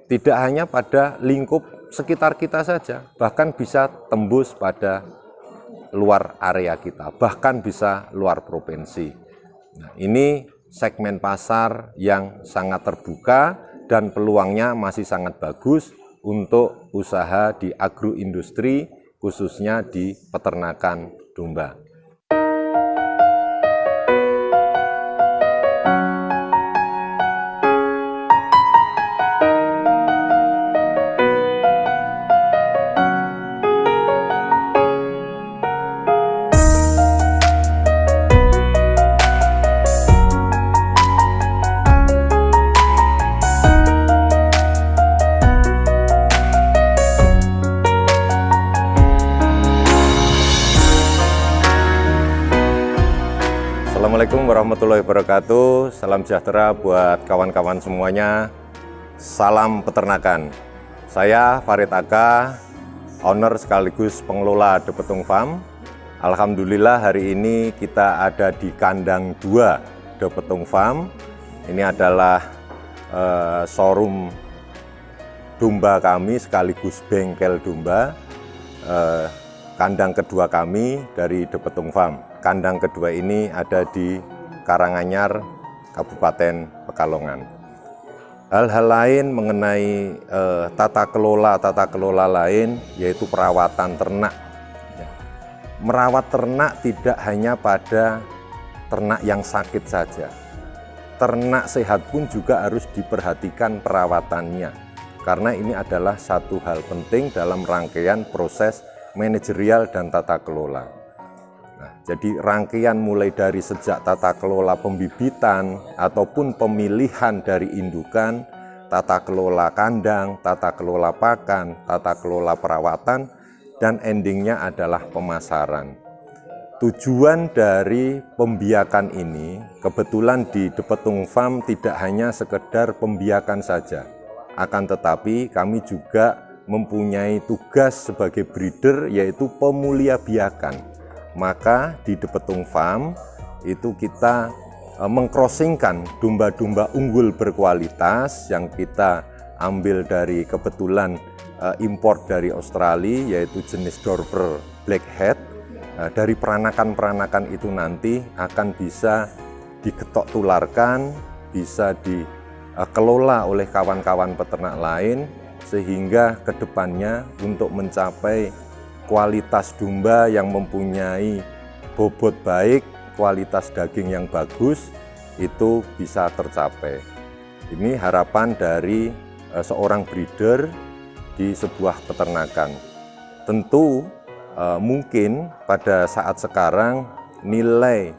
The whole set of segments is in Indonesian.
tidak hanya pada lingkup sekitar kita saja, bahkan bisa tembus pada luar area kita, bahkan bisa luar provinsi. Nah, ini segmen pasar yang sangat terbuka dan peluangnya masih sangat bagus untuk usaha di agroindustri, khususnya di peternakan domba. Assalamualaikum warahmatullahi wabarakatuh. Salam sejahtera buat kawan-kawan semuanya. Salam peternakan. Saya Farid Aka, owner sekaligus pengelola De Petung Farm. Alhamdulillah hari ini kita ada di kandang 2 De Petung Farm. Ini adalah showroom domba kami sekaligus bengkel domba. Kandang kedua kami dari De Petung Farm. Kandang kedua ini ada di Karanganyar, Kabupaten Pekalongan. Hal-hal lain mengenai tata kelola lain yaitu perawatan ternak. Merawat ternak tidak hanya pada ternak yang sakit saja. Ternak sehat pun juga harus diperhatikan perawatannya. Karena ini adalah satu hal penting dalam rangkaian proses manajerial dan tata kelola. Nah, jadi rangkaian mulai dari sejak tata kelola pembibitan ataupun pemilihan dari indukan, tata kelola kandang, tata kelola pakan, tata kelola perawatan, dan endingnya adalah pemasaran. Tujuan dari pembiakan ini, kebetulan di De Petung Farm tidak hanya sekedar pembiakan saja, akan tetapi kami juga mempunyai tugas sebagai breeder yaitu pemulia biakan. Maka di De Petung Farm itu kita mengcrossingkan domba-domba unggul berkualitas yang kita ambil dari kebetulan import dari Australia yaitu jenis Dorper Blackhead. Dari peranakan-peranakan itu nanti akan bisa diketok tularkan, bisa dikelola oleh kawan-kawan peternak lain sehingga kedepannya untuk mencapai kualitas domba yang mempunyai bobot baik, kualitas daging yang bagus, itu bisa tercapai. Ini harapan dari seorang breeder di sebuah peternakan. Tentu mungkin pada saat sekarang nilai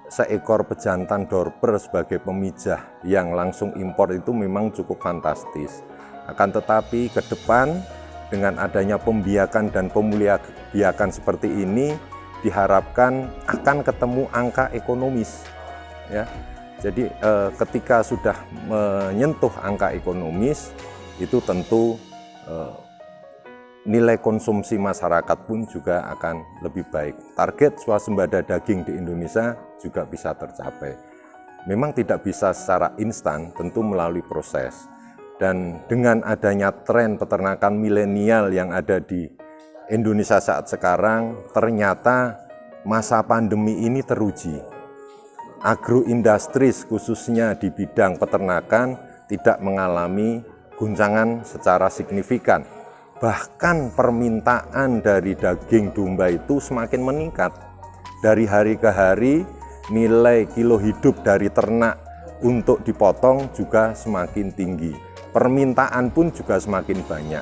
seekor pejantan Dorper sebagai pemijah yang langsung impor itu memang cukup fantastis. Akan tetapi ke depan dengan adanya pembiakan dan pemulia biakan seperti ini diharapkan akan ketemu angka ekonomis ya. Jadi ketika sudah menyentuh angka ekonomis itu tentu nilai konsumsi masyarakat pun juga akan lebih baik. Target swasembada daging di Indonesia juga bisa tercapai. Memang tidak bisa secara instan, tentu melalui proses. Dan dengan adanya tren peternakan milenial yang ada di Indonesia saat sekarang, ternyata masa pandemi ini teruji. Agroindustri khususnya di bidang peternakan tidak mengalami guncangan secara signifikan. Bahkan permintaan dari daging domba itu semakin meningkat. Dari hari ke hari, nilai kilo hidup dari ternak untuk dipotong juga semakin tinggi. Permintaan pun juga semakin banyak.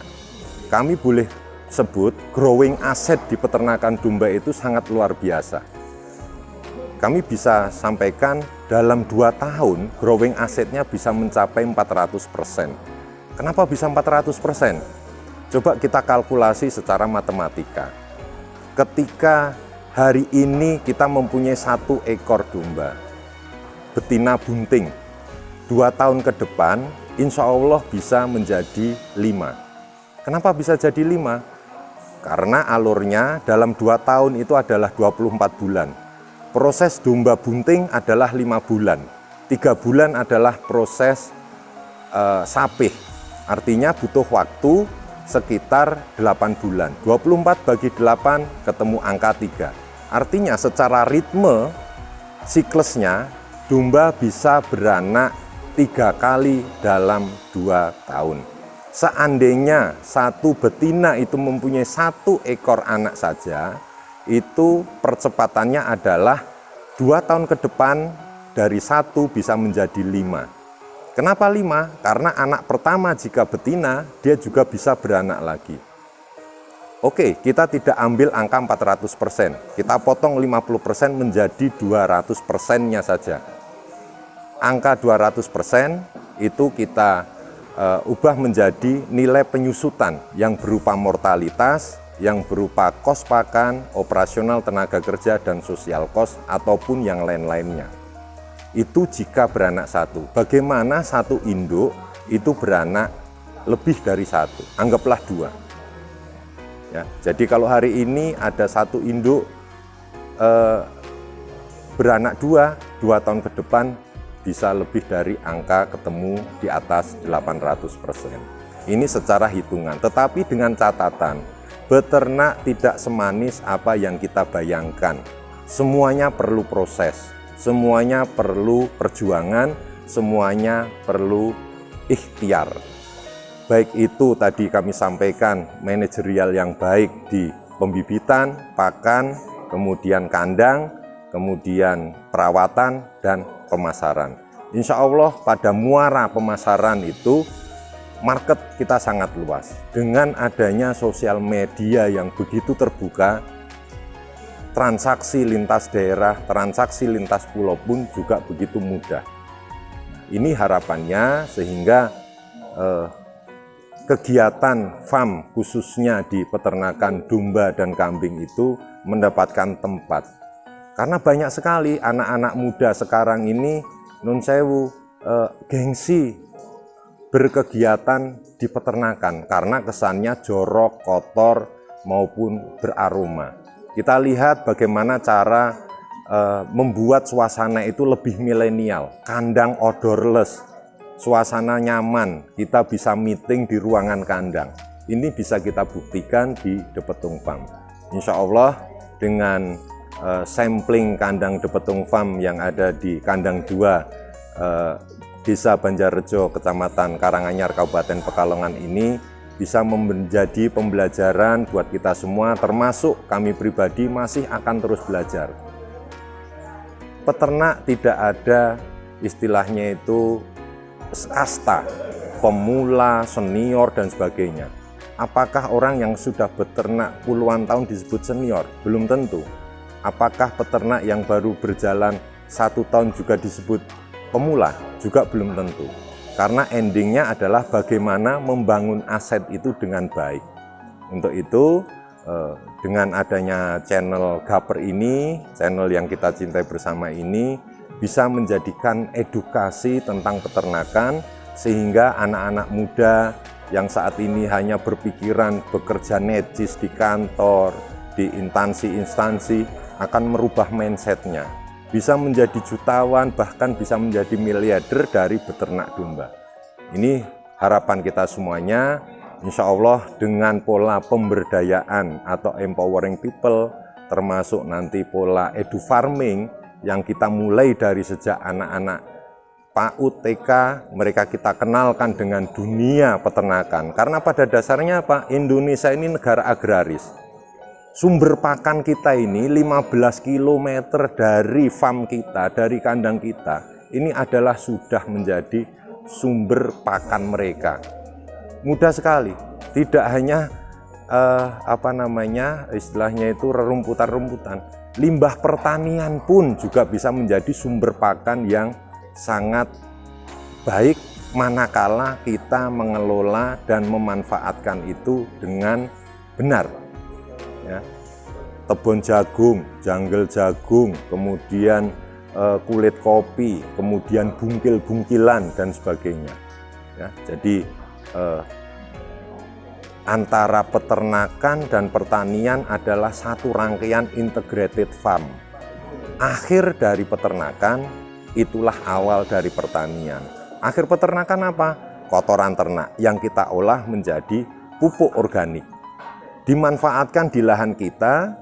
Kami boleh sebut growing asset di peternakan domba itu sangat luar biasa. Kami bisa sampaikan dalam 2 tahun growing assetnya bisa mencapai 400%. Kenapa bisa 400%? Coba kita kalkulasi secara matematika. Ketika hari ini kita mempunyai 1 ekor domba, betina bunting, 2 tahun ke depan, insya Allah bisa menjadi 5. Kenapa bisa jadi 5? Karena alurnya dalam 2 tahun itu adalah 24 bulan. Proses domba bunting adalah 5 bulan. 3 bulan adalah proses sapih. Artinya butuh waktu sekitar 8 bulan. 24 bagi 8 ketemu angka 3. Artinya secara ritme siklusnya domba bisa beranak 3 kali dalam 2 tahun. Seandainya satu betina itu mempunyai 1 ekor anak saja, itu percepatannya adalah 2 tahun ke depan dari 1 bisa menjadi 5. Kenapa 5? Karena anak pertama jika betina, dia juga bisa beranak lagi. Oke, kita tidak ambil angka 400%. Kita potong 50% menjadi 200%-nya saja. Angka 200% itu kita ubah menjadi nilai penyusutan yang berupa mortalitas, yang berupa kos pakan, operasional tenaga kerja, dan sosial kos, ataupun yang lain-lainnya. Itu jika beranak 1. Bagaimana satu induk itu beranak lebih dari 1? Anggaplah 2. Ya, jadi kalau hari ini ada 1 induk beranak 2 tahun ke depan bisa lebih dari angka ketemu di atas 800%. Ini secara hitungan, tetapi dengan catatan, beternak tidak semanis apa yang kita bayangkan. Semuanya perlu proses, semuanya perlu perjuangan, semuanya perlu ikhtiar. Baik itu tadi kami sampaikan manajerial yang baik di pembibitan, pakan, kemudian kandang, kemudian perawatan, dan pemasaran. Insya Allah pada muara pemasaran itu market kita sangat luas. Dengan adanya sosial media yang begitu terbuka, transaksi lintas daerah, transaksi lintas pulau pun juga begitu mudah. Ini harapannya sehingga kegiatan farm khususnya di peternakan domba dan kambing itu mendapatkan tempat. Karena banyak sekali anak-anak muda sekarang ini nun sewu gengsi berkegiatan di peternakan karena kesannya jorok, kotor maupun beraroma. Kita lihat bagaimana cara membuat suasana itu lebih milenial, kandang odorless, suasana nyaman, kita bisa meeting di ruangan kandang. Ini bisa kita buktikan di De Petung Farm. Insya Allah dengan sampling kandang De Petung Farm yang ada di kandang 2 Desa Banjarrejo, Kecamatan Karanganyar, Kabupaten Pekalongan ini bisa menjadi pembelajaran buat kita semua, termasuk kami pribadi masih akan terus belajar. Peternak tidak ada istilahnya itu kasta, pemula, senior, dan sebagainya. Apakah orang yang sudah beternak puluhan tahun disebut senior? Belum tentu. Apakah peternak yang baru berjalan 1 tahun juga disebut pemula? Juga belum tentu. Karena endingnya adalah bagaimana membangun aset itu dengan baik. Untuk itu, dengan adanya channel Gaper ini, channel yang kita cintai bersama ini, bisa menjadikan edukasi tentang peternakan sehingga anak-anak muda yang saat ini hanya berpikiran bekerja necis di kantor, di instansi-instansi akan merubah mindsetnya. Bisa menjadi jutawan, bahkan bisa menjadi miliarder dari beternak domba. Ini harapan kita semuanya, insya Allah dengan pola pemberdayaan atau empowering people, termasuk nanti pola edu farming, yang kita mulai dari sejak anak-anak PAUD, TK, mereka kita kenalkan dengan dunia peternakan. Karena pada dasarnya apa? Indonesia ini negara agraris. Sumber pakan kita ini 15 km dari farm kita, dari kandang kita, ini adalah sudah menjadi sumber pakan mereka. Mudah sekali, tidak hanya istilahnya itu rerumputan-rumputan. Limbah pertanian pun juga bisa menjadi sumber pakan yang sangat baik manakala kita mengelola dan memanfaatkan itu dengan benar. Ya. Tebon jagung, janggel jagung, kemudian kulit kopi, kemudian bungkil-bungkilan dan sebagainya. Ya, jadi antara peternakan dan pertanian adalah satu rangkaian integrated farm. Akhir dari peternakan itulah awal dari pertanian. Akhir peternakan apa? kotoran ternak yang kita olah menjadi pupuk organik. Dimanfaatkan di lahan kita,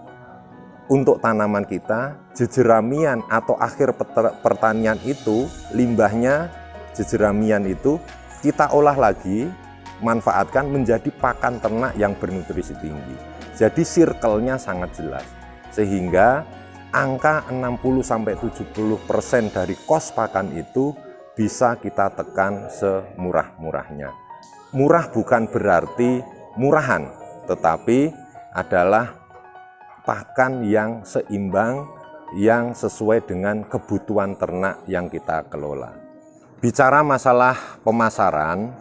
untuk tanaman kita, jejeramian atau akhir pertanian itu, limbahnya jejeramian itu kita olah lagi, manfaatkan menjadi pakan ternak yang bernutrisi tinggi. Jadi circle-nya sangat jelas, sehingga angka 60-70% dari kos pakan itu bisa kita tekan semurah-murahnya. Murah bukan berarti murahan, tetapi adalah pakan yang seimbang, yang sesuai dengan kebutuhan ternak yang kita kelola. Bicara masalah pemasaran,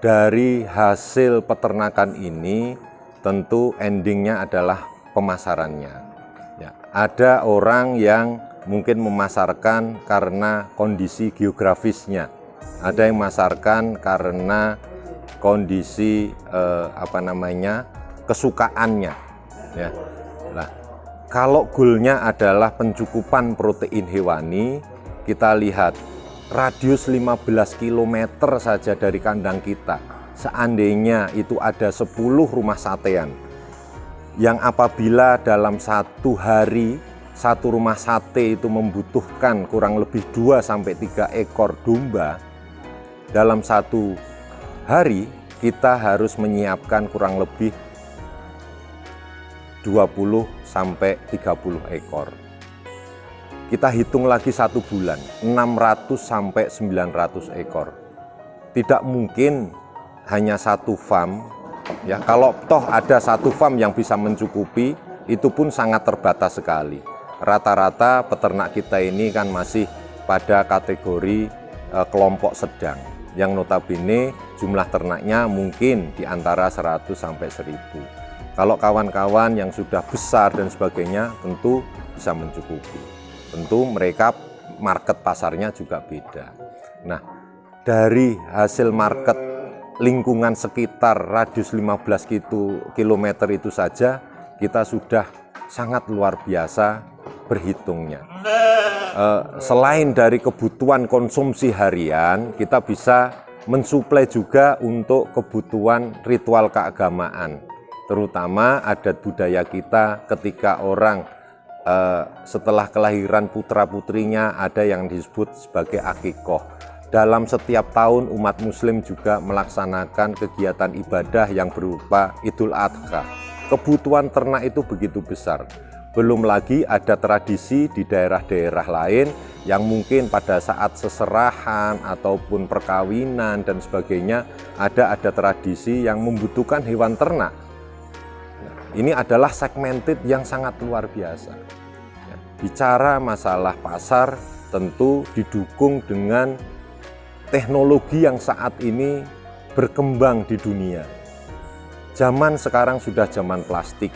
dari hasil peternakan ini tentu endingnya adalah pemasarannya. Ya, ada orang yang mungkin memasarkan karena kondisi geografisnya, ada yang memasarkan karena kondisi kesukaannya. Ya. Nah, kalau goalnya adalah pencukupan protein hewani, kita lihat radius 15 km saja dari kandang kita. Seandainya itu ada 10 rumah satean, yang apabila dalam satu hari satu rumah sate itu membutuhkan kurang lebih 2-3 ekor domba, dalam satu hari kita harus menyiapkan kurang lebih 20-30 ekor. Kita hitung lagi satu bulan, 600-900 ekor. Tidak mungkin hanya satu farm, ya. Kalau toh ada satu farm yang bisa mencukupi, itu pun sangat terbatas sekali. Rata-rata peternak kita ini kan masih pada kategori kelompok sedang, yang notabene jumlah ternaknya mungkin di antara 100-1000. Kalau kawan-kawan yang sudah besar dan sebagainya tentu bisa mencukupi. Tentu mereka market pasarnya juga beda. Nah, dari hasil market lingkungan sekitar radius 15 km itu saja kita sudah sangat luar biasa berhitungnya. Selain dari kebutuhan konsumsi harian, kita bisa mensuplai juga untuk kebutuhan ritual keagamaan, terutama adat budaya kita ketika orang setelah kelahiran putra-putrinya ada yang disebut sebagai akikoh. Dalam setiap tahun umat muslim juga melaksanakan kegiatan ibadah yang berupa Idul Adha. Kebutuhan ternak itu begitu besar. Belum lagi ada tradisi di daerah-daerah lain yang mungkin pada saat seserahan ataupun perkawinan dan sebagainya ada tradisi yang membutuhkan hewan ternak. Nah, ini adalah segmented yang sangat luar biasa. Bicara masalah pasar tentu didukung dengan teknologi yang saat ini berkembang di dunia. Zaman sekarang sudah zaman plastik.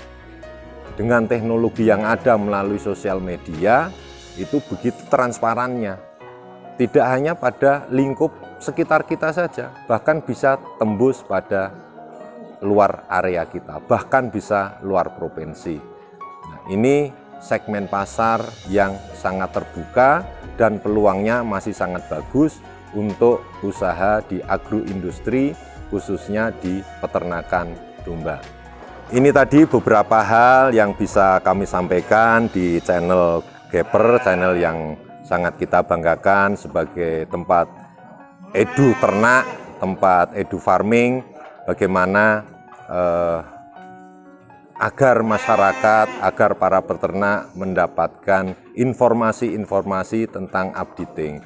Dengan teknologi yang ada melalui sosial media, itu begitu transparannya. Tidak hanya pada lingkup sekitar kita saja, bahkan bisa tembus pada luar area kita, bahkan bisa luar provinsi. Nah, ini segmen pasar yang sangat terbuka dan peluangnya masih sangat bagus untuk usaha di agroindustri, khususnya di peternakan domba. Ini tadi beberapa hal yang bisa kami sampaikan di channel Geper, channel yang sangat kita banggakan sebagai tempat edu ternak, tempat edu farming, bagaimana agar masyarakat, agar para peternak mendapatkan informasi-informasi tentang updating.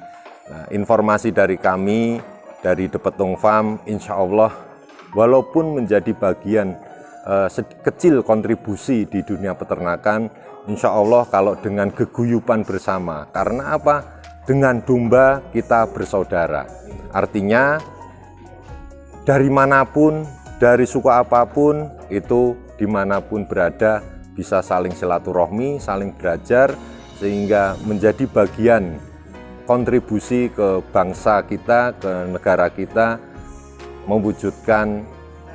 Nah, informasi dari kami, dari The Petung Farm, insya Allah, walaupun menjadi bagian kecil kontribusi di dunia peternakan, insya Allah kalau dengan geguyupan bersama. Karena apa? Dengan domba kita bersaudara. Artinya dari manapun, dari suku apapun, itu dimanapun berada bisa saling silaturahmi, saling belajar, sehingga menjadi bagian kontribusi ke bangsa kita, ke negara kita, mewujudkan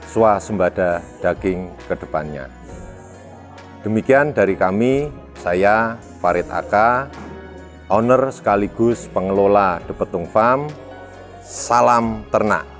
swasembada daging ke depannya. Demikian dari kami, saya Farid Aka, owner sekaligus pengelola The Petung Farm. salam ternak.